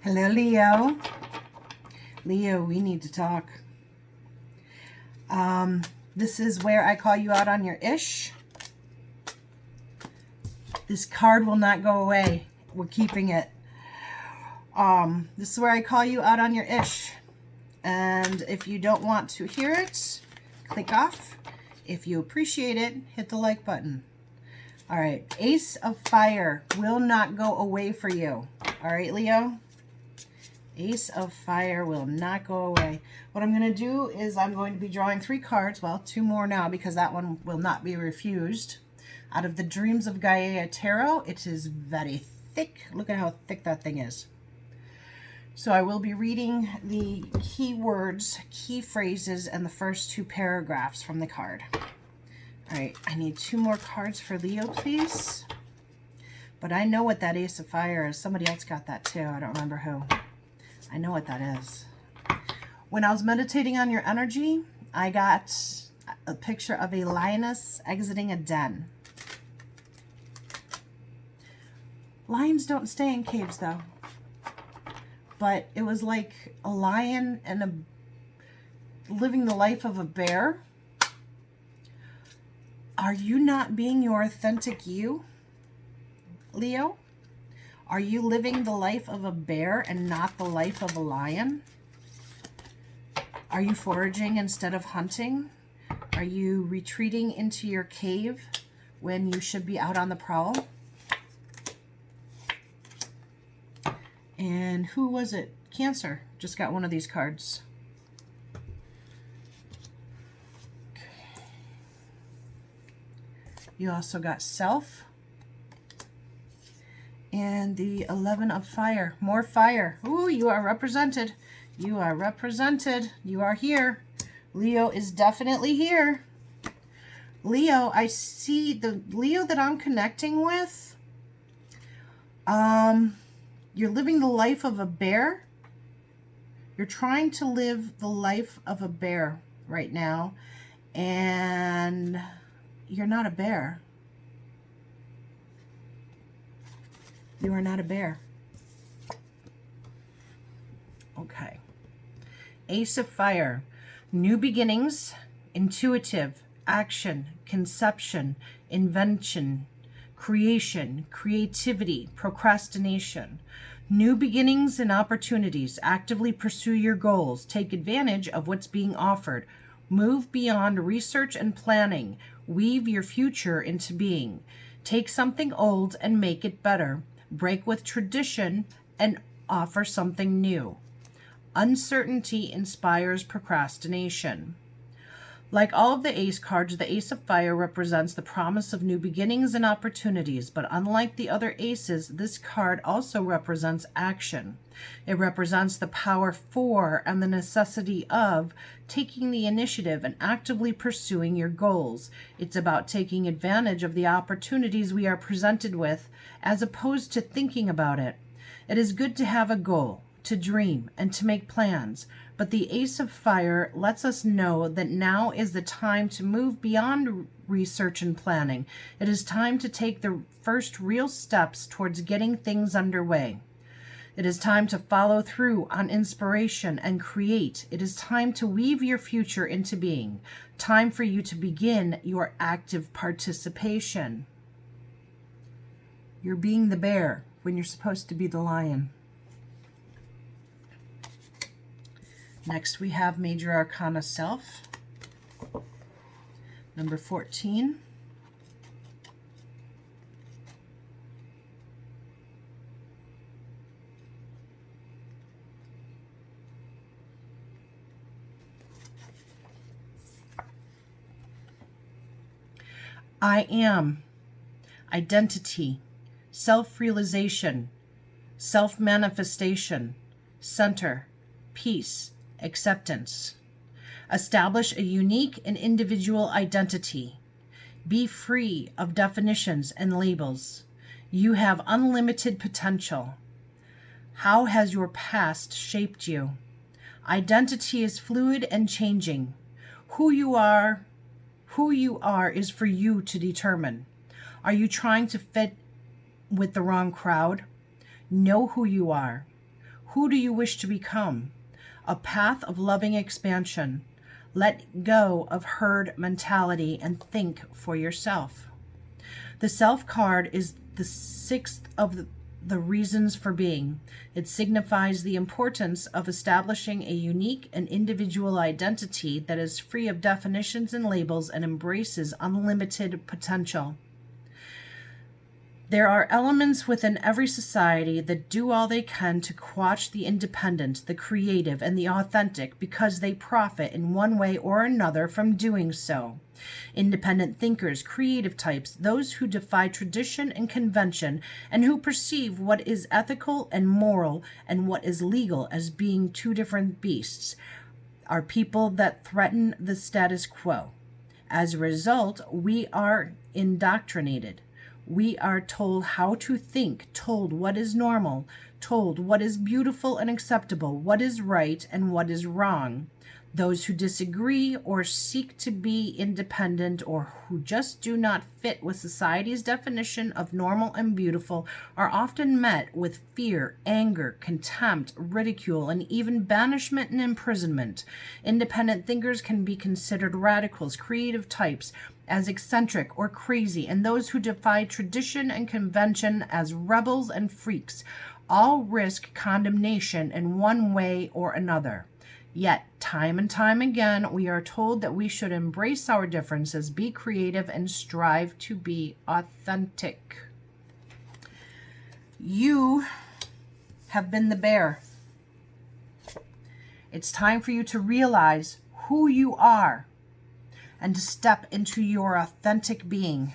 Hello, Leo. Leo, we need to talk. This is where I call you out on your ish. This card will not go away. We're keeping it. This is where I call you out on your ish. And if you don't want to hear it, click off. If you appreciate it, hit the like button. All right, Ace of Fire will not go away for you. All right, Leo? Ace of Fire will not go away. What I'm going to do is I'm going to be drawing 3 cards. Well, 2 more now because that one will not be refused. Out of the Dreams of Gaia Tarot, it is very thick. Look at how thick that thing is. So I will be reading the key words, key phrases, and the first 2 paragraphs from the card. All right, I need 2 more cards for Leo, please. But I know what that Ace of Fire is. Somebody else got that too. I don't remember who. I know what that is. When I was meditating on your energy, I got a picture of a lioness exiting a den. Lions don't stay in caves though. But it was like a lion and living the life of a bear. Are you not being your authentic you, Leo? Are you living the life of a bear and not the life of a lion? Are you foraging instead of hunting? Are you retreating into your cave when you should be out on the prowl? And who was it? Cancer. Just got one of these cards. Okay. You also got Self. And the 11 of Fire. More fire. Ooh, you are represented. You are represented. You are here. Leo is definitely here. Leo, I see the Leo that I'm connecting with. You're living the life of a bear. You're trying to live the life of a bear right now. And you're not a bear. You are not a bear. Okay. Ace of Fire. New beginnings, intuitive, action, conception, invention, creation, creativity, procrastination. New beginnings and opportunities. Actively pursue your goals. Take advantage of what's being offered. Move beyond research and planning. Weave your future into being. Take something old and make it better. Break with tradition and offer something new. Uncertainty inspires procrastination. Like all of the Ace cards, the Ace of Fire represents the promise of new beginnings and opportunities, but unlike the other aces, this card also represents action. It represents the power for and the necessity of taking the initiative and actively pursuing your goals. It's about taking advantage of the opportunities we are presented with as opposed to thinking about it. It is good to have a goal, to dream, and to make plans, but the Ace of Fire lets us know that now is the time to move beyond research and planning. It is time to take the first real steps towards getting things underway. It is time to follow through on inspiration and create. It is time to weave your future into being. Time for you to begin your active participation. You're being the bear when you're supposed to be the lion. Next, we have Major Arcana Self, number 14. I am, identity, self-realization, self-manifestation, center, peace, acceptance. Establish a unique and individual identity. Be free of definitions and labels. You have unlimited potential. How has your past shaped you? Identity is fluid and changing. Who you are is for you to determine. Are you trying to fit with the wrong crowd? Know who you are. Who do you wish to become? A path of loving expansion. Let go of herd mentality and think for yourself. The Self card is the sixth of the reasons for being. It signifies the importance of establishing a unique and individual identity that is free of definitions and labels and embraces unlimited potential. There are elements within every society that do all they can to quash the independent, the creative, and the authentic because they profit in one way or another from doing so. Independent thinkers, creative types, those who defy tradition and convention, and who perceive what is ethical and moral and what is legal as being two different beasts, are people that threaten the status quo. As a result, we are indoctrinated. We are told how to think, told what is normal, told what is beautiful and acceptable, what is right and what is wrong. Those who disagree or seek to be independent or who just do not fit with society's definition of normal and beautiful are often met with fear, anger, contempt, ridicule, and even banishment and imprisonment. Independent thinkers can be considered radicals, creative types, as eccentric or crazy, and those who defy tradition and convention as rebels and freaks. All risk condemnation in one way or another. Yet, time and time again, we are told that we should embrace our differences, be creative, and strive to be authentic. You have been the bear. It's time for you to realize who you are and to step into your authentic being.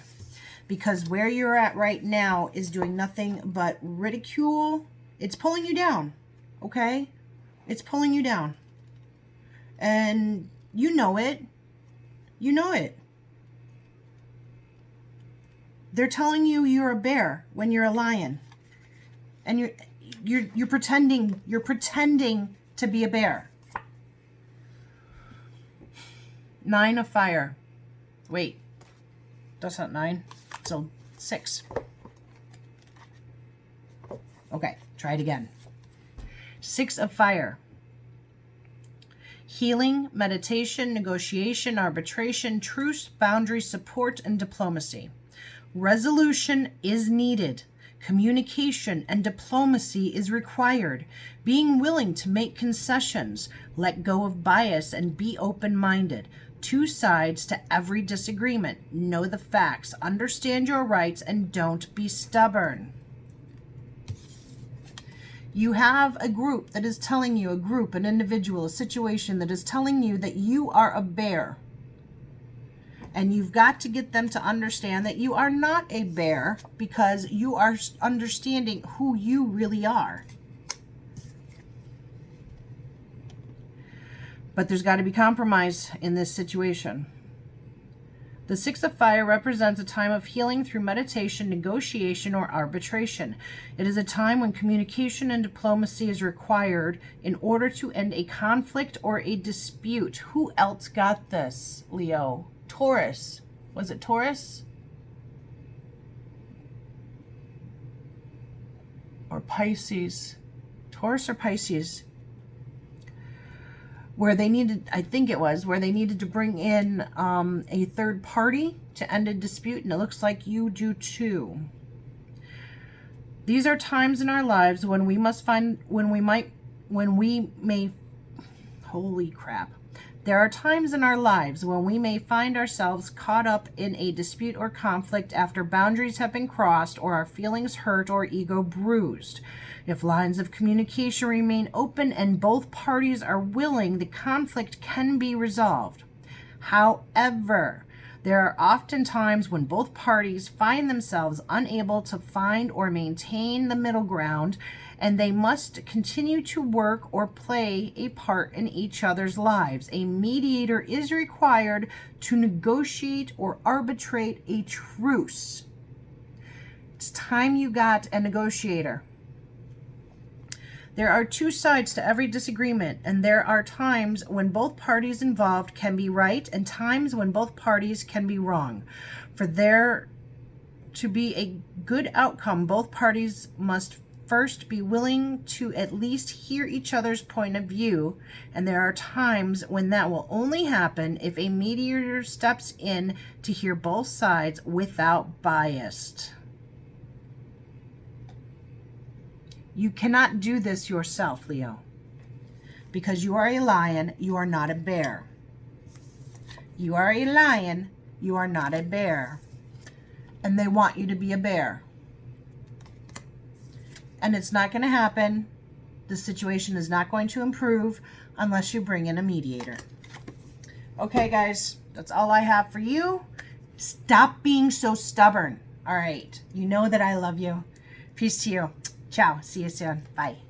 Because where you're at right now is doing nothing but ridicule. It's pulling you down, okay? It's pulling you down. And you know it. You know it. They're telling you you're a bear when you're a lion. And you're pretending to be a bear. 9 of fire. Wait. That's not 9. So 6. Okay, try it again. 6 of fire. Healing, meditation, negotiation, arbitration, truce, boundary, support, and diplomacy. Resolution is needed. Communication and diplomacy is required. Being willing to make concessions, let go of bias, and be open-minded. 2 sides to every disagreement. Know the facts, understand your rights, and don't be stubborn. You have a group that is telling you, an individual, a situation that is telling you that you are a bear. And you've got to get them to understand that you are not a bear because you are understanding who you really are. But there's got to be compromise in this situation. The 6 of fire represents a time of healing through meditation, negotiation, or arbitration. It is a time when communication and diplomacy is required in order to end a conflict or a dispute. Who else got this, Leo? Taurus. Was it Taurus? Or Pisces? Taurus or Pisces? Where they needed, I think it was, where they needed to bring in a third party to end a dispute, and it looks like you do too. These are times in our lives when we must find, holy crap. There are times in our lives when we may find ourselves caught up in a dispute or conflict after boundaries have been crossed or our feelings hurt or ego bruised. If lines of communication remain open and both parties are willing, the conflict can be resolved. However, there are often times when both parties find themselves unable to find or maintain the middle ground, and they must continue to work or play a part in each other's lives. A mediator is required to negotiate or arbitrate a truce. It's time you got a negotiator. There are 2 sides to every disagreement, and there are times when both parties involved can be right and times when both parties can be wrong. For there to be a good outcome, both parties must first be willing to at least hear each other's point of view, and there are times when that will only happen if a mediator steps in to hear both sides without bias. You cannot do this yourself, Leo, because you are a lion, you are not a bear. You are a lion, you are not a bear. And they want you to be a bear. And it's not going to happen. The situation is not going to improve unless you bring in a mediator. Okay, guys, that's all I have for you. Stop being so stubborn. All right. You know that I love you. Peace to you. Ciao. See you soon. Bye.